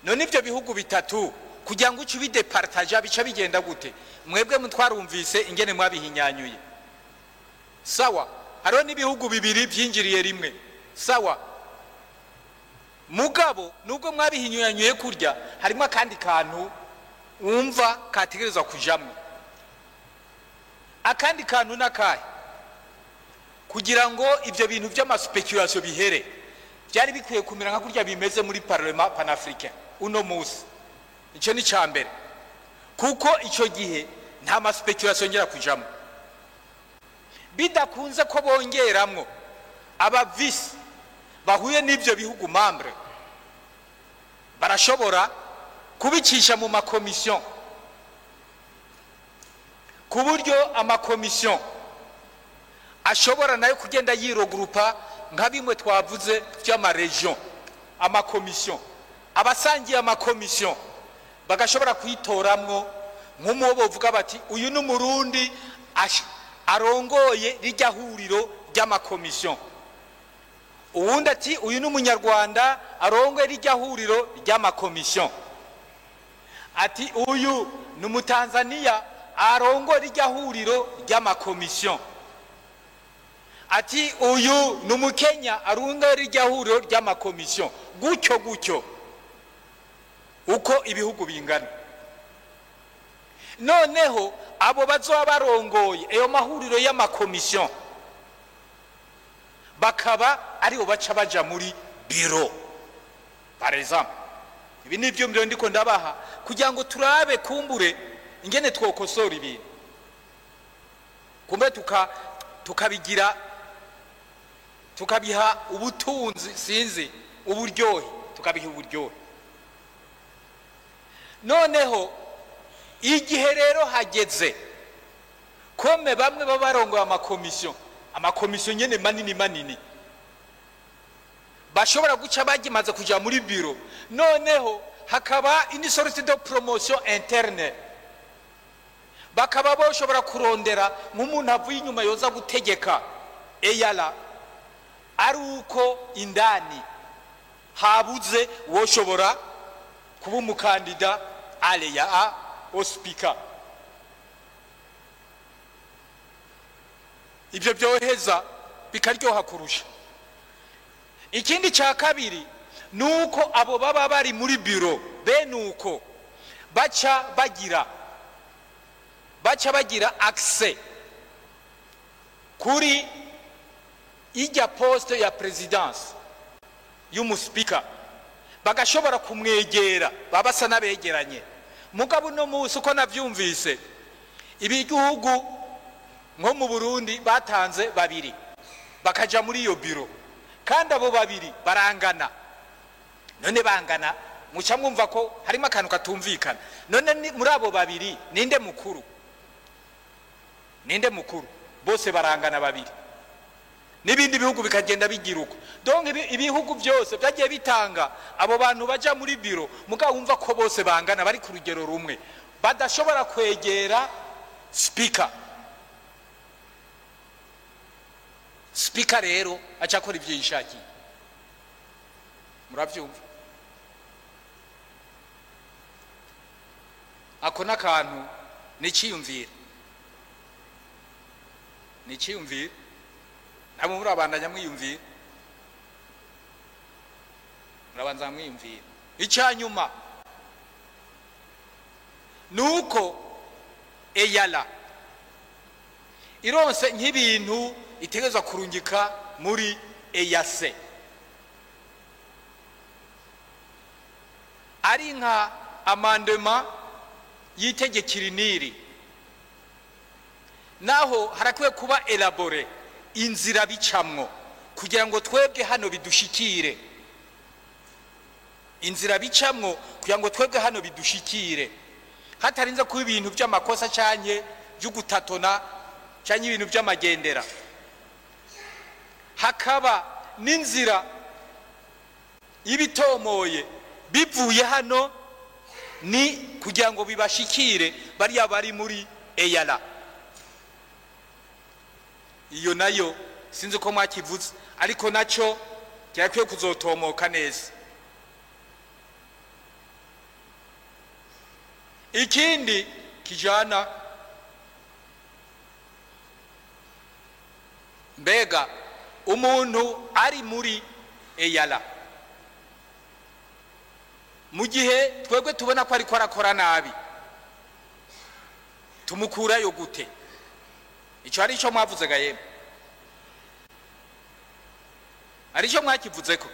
None ivyo bihugu bitatu kugira ngo uci bidepartaja bica bigenda gute? Mwebwe mutwarumvise ingene mwabihinyanyuye, sawa. Hariho n'ibihugu bibiri byinjiriye rimwe, sawa. Mugabo nubwo mwabihinyanyuye kurya, harimo akandi kantu wumva kategerezwa kujamwe. Akandi kantu nakahe? Kugira ngo ibyo bintu by'amaspekulation bihere, byari bikwiye kumera nka kurya bimeze muri Parlement Pan-Africain uno musi. Icyo ni cyambere, kuko icyo gihe nta maspekulation ngera kujamwe. Bidakunze ko bongeramwo aba vice bahuye n'ibyo bihugu membre, barashobora kubicisha mu makomisiyo, ku buryo amakomisiyo ashobora nayo kugenda yirogrupa nka bimwe twavuze by'amaregion. Amakomisiyo abasangiye amakomisiyo bagashobora kwitoramwo nk'umubo bavuga bati uyu ni Umurundi arongoye rijya huriro ry'amakomisiyo, uwundi ati uyu ni Umunyarwanda arongoye rijya huriro ry'amakomisiyo, ati uyu ni Umutanzania arongoye rijya huriro ry'amakomisiyo, ati uyu ni Umukenya arongoye rijya huriro ry'amakomisiyo, gutyo gutyo uko ibihugu bingana. Noneho abo bazoba barongoye ayo mahuriro y'amakomisiyo bakaba aribo baca baja muri biro. Par exemple, ibi nibyo mbyo ndiko ndabaha kugira ngo turabe kumbure ingene twokosora ibintu, kumbe tukabigira tukabiha ubutunzi, sinzi uburyohe, tukabiha uburyohe. Noneho igihe rero hageze kome bamwe babarongoye amakomisiyo nyene manini manini bashobora guca bagimaze kuja muri biro, noneho hakaba une sorte de promotion interne, bakaba boshobora kurondera nk'umuntu avuye inyuma yoza gutegeka EALA, ari uko indani habuze woshobora kuba umukandida aleya o speaker. Ibyo byoheza bikaryoha kurusha. Ikindi cya kabiri nuko abo baba bari muri biro benuko baca bagira access kuri ijya poste ya presidence y'umuspika, bagashobora kumwegera, babasa nabegeranye. Mugabo no musi uko navyumvise ibigihugu nko mu Burundi batanze babiri bakaja muri iyo biro, kandi abo babiri barangana. None bangana muca mwumva ko harimo akantu katumvikana. None muri abo babiri ninde mukuru? Bose barangana babiri, n'ibindi bihugu bikagenda bigira uko. Donc ibihugu byose byagiye bitanga abo bantu baja muri biro, mugabo wumva ko bose bangana, bari ku rugero rumwe, badashobora kwegera speaker. speaker rero acakora ivyo yishakiye muravyumva ako n'akantu niciyumvira namwe murabandanya mwiyumvira murabanza mwiyumvira icyanyuma nuko eyala ironse nk'ibintu itegerezwa kurungika muri eyase ari nka amandema y'itegekiriniri naho harakwiye kuba elabore inzira bicamwo kugira ngo twebwe hano bidushikire inzira bicamwo kugira ngo twebwe hano bidushikire hatarinze kuba ibintu by'amakosa cyanye byo gutatona cyanye ibintu by'amagendera hakaba n'inzira y'ibitomoye bivuye hano ni kugira ngo bibashikire bariya bari muri eyala iyo nayo sinzi ko mwakivuze ariko naco kirakwiye kuzotomoka neza ikindi kijana mbega umuntu ari muri eyala mu gihe twebwe tubona ko ariko arakora nabi tumukurayo gute icyo ari cyo mwavuze gayeme ari cyo mwakivuze ko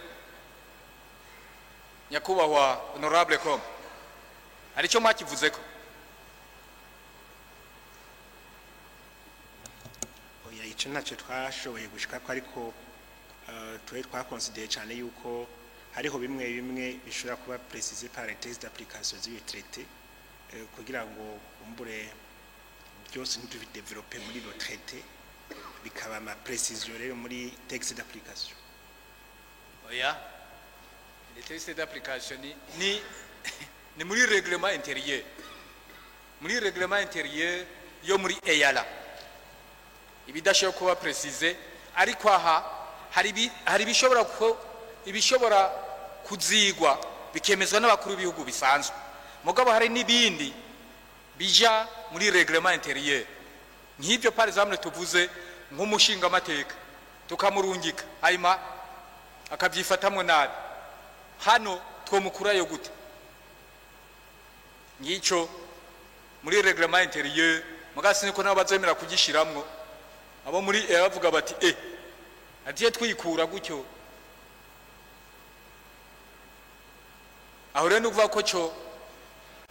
nyakubahwa honorable com ari cyo mwakivuze ko oya icyo ntacyo twashoboye gushika ko ariko twe twakonsideye cyane yuko hariho bimwe bimwe bishobora kuba précisé par les textes d'application du traité kugira ngo umbure byose ntibidevelope muri le traité bikaba ma précision rero muri texte d'application oya les textes d'application ni muri règlement intérieur yo muri eyala ibidashobora kuba précisé ariko aha hari ibishobora kuzigwa bikemezwa n'abakuru b'ibihugu bisanzwe mugabo hari n'ibindi bija muri règlement intérieur nk'ibyo par exemple tuvuze nk'umushinga amateka tukamurungika hanyuma akabyifatamwe nabi hano twomukurayo gute ngicyo muri règlement intérieur mugasi niko nabo bazemera kugishiramwo abo muri bavuga bati atiye twikura gutyo aho rero nuvuga ko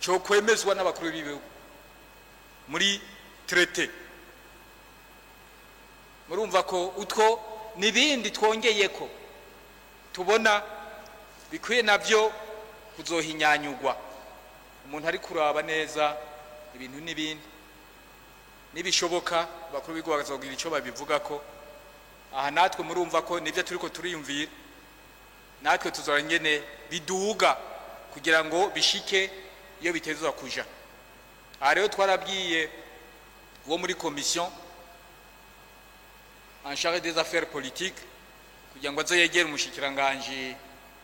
cyo kwemezwa n'abakuru b'ibihugu muri traité murumva ko utwo nibindi twongeye ko tubona bikwiye navyo kuzohinyanyugwa umuntu ari kuraba neza ibintu n'ibindi nibishoboka abakuru b'ibihugu bakazogira icyo babivuga ko aha natwe murumva ko nivyo turiko turiyumvira natwe tuzora ngene biduga kugira ngo bishike iyo bitezwa kuja aha rero twarabwiye wo muri commission en charge des affaires politiques kugira ngo aze yegere umushikiranganje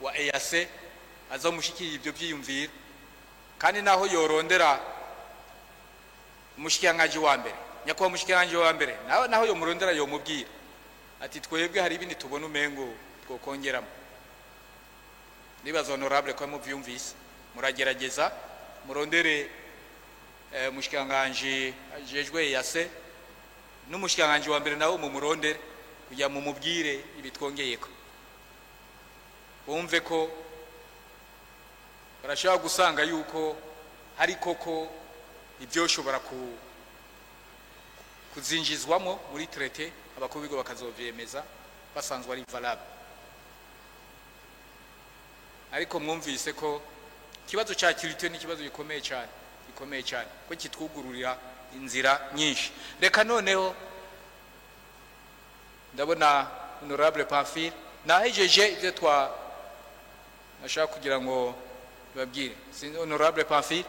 wa EAC azamushikira ibyo byiyumvira kandi naho yorondera umushikiranganje wa mbere nyakwa umushikiranganje wa mbere naho yo murondera yo mubwira ati twebwe hari ibindi tubona umengo twokongeramo nibaza honorable ko muvyumvise muragerageza murondere umushikiranganje ajejwe EAC n'umushikiranganje wa mbere nawo mumurondere kugira mu mubwire ibitwongeyeko bumve ko barashaka gusanga yuko hari koko ibyo shobora kuzinjizwamo muri traité abakuru b'ibigo bakazovyemeza basanzwe ari valable ariko mwumvise ko kibazo cya kirite ni kibazo gikomeye cyane ko kitwugururira inzira nyinshi reka noneho ndabona honorable Pamphile nahejeje ibyo nashaka kugira ngo babwire honorable Pamphile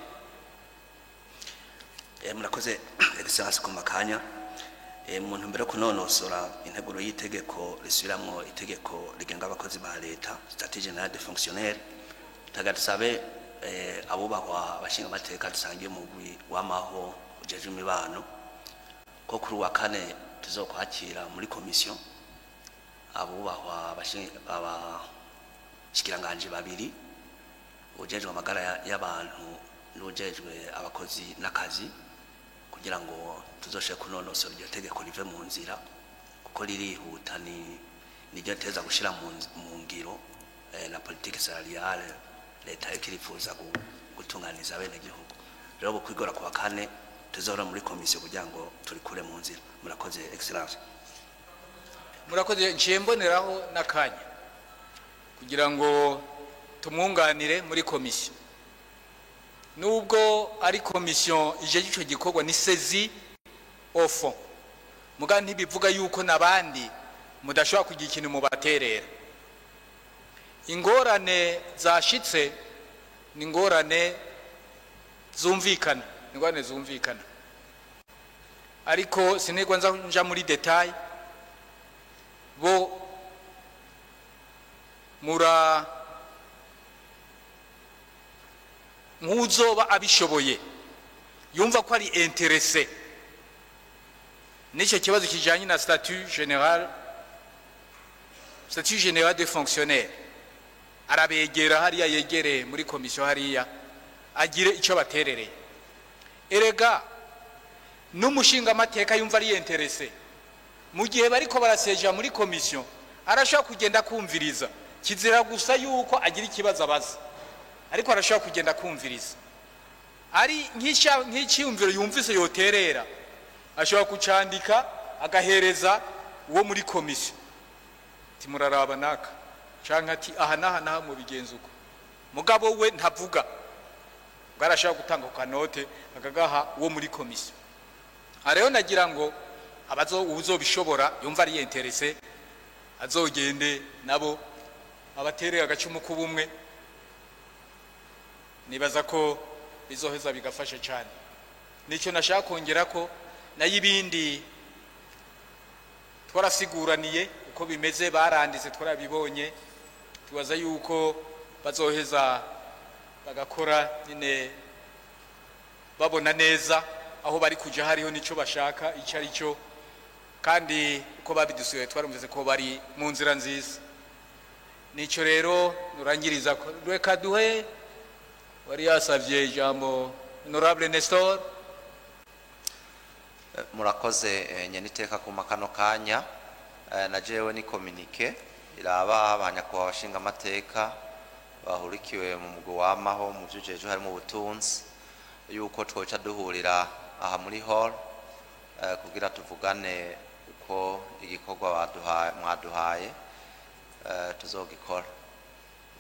murakoze excellence ku makanya mu ntumbero yo kunonosora integuro y'itegeko risubiramwo itegeko rigenga abakozi ba leta statut général des fonctionnaires tagadusabe abubahwa abashinga amateka dusangiye mu mugwi w'amaho ujeje imibano ko kuri wa kane tuzokwakira muri komisiyo abubahwa abashikiranganje babiri ujejwe amagara y'abantu n'ujejwe abakozi n'akazi kugira ngo tuzoshe kunonosora iryo tegeko rive mu nzira kuko ririhuta niryo teza gushira mu ngiro na politique salariale leta ikirifuza gutunganiza bene gihugu rero bukwigora kwa kane tuzora muri komisiyo kugira ngo turikure mu nzira murakoze excellence murakoze nshemboneraho nakanya kugira ngo tumwunganire muri komisiyo nubwo ari komisiyo ije gico gikorwa ni sezi ofo muga ntibivuga yuko nabandi mudashobora kugira ikintu mubaterera ingorane zashitse ni ingorane zumvikana ariko sinigwa nja muri detail bo mura nkuzoba abishoboye yumva ko ari intéressé n'icyo kibazo kijanye na statut général des fonctionnaires arabegera hariya yegere muri komisiyo hariya agire icyo baterereye erega n'umushinga amateka yumva ari intéressé mu gihe bariko baraseja muri komisiyo arashaka kugenda kumviriza kizira gusa yuko agira ikibazo abaza ariko arashaka kugenda kumviriza ari nk'icyumviro yumvise yoterera ashobora kucandika agahereza uwo muri komisiyo timuraraba naka canka ati aha naha mu bigenzuko mugabo we ntavuga barashaka gutanga kanote akagaha uwo muri komisiyo areo nagira ngo uzobishobora yumva ari intéressé azogende nabo abaterera agacumu kubumwe nibaza ko bizoheza bigafasha cyane nicyo nashaka kongera ko nayibindi twarasiguraniye uko bimeze baranditse twarabibonye tubaza yuko bazoheza bagakora nyine babona neza aho bari kuja hariho nico bashaka icyo ari cyo kandi uko babidusuye twarumvise ko bari mu nzira nziza nico rero nurangiriza ko reka duhe wari yasavye ijambo honorable Nestor. Murakoze nyeniteka ku makano kanya na jewe ni communique iraba abanyakwa abashinga amateka bahurikiwe mu mugwi wamaho mu byujeje harimo ubutunzi yuko twoca duhurira aha muri hall kugira tuvugane uko igikorwa mwaduhaye tuzogikora.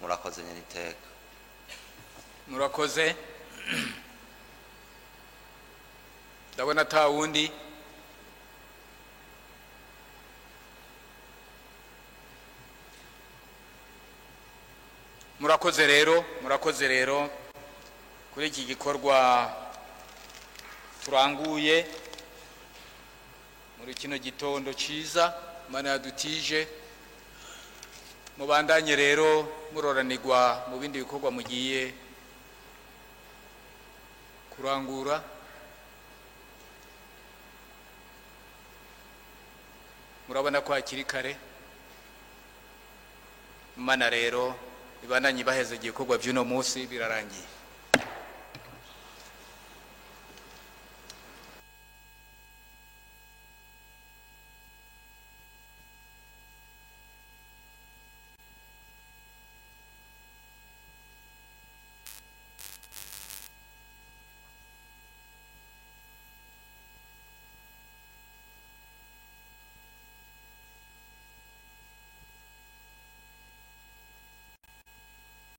Murakoze nyeniteka. Murakoze. Ndabona ta wundi murakoze rero kuri iki gikorwa turanguye muri kino gitondo ciza Imana yadutije mubandanye rero muroranirwa mu bindi bikorwa mugiye kurangura. Murabona ko hakiri kare Imana rero ibananye baheze igikorwa by'uno munsi birarangiye.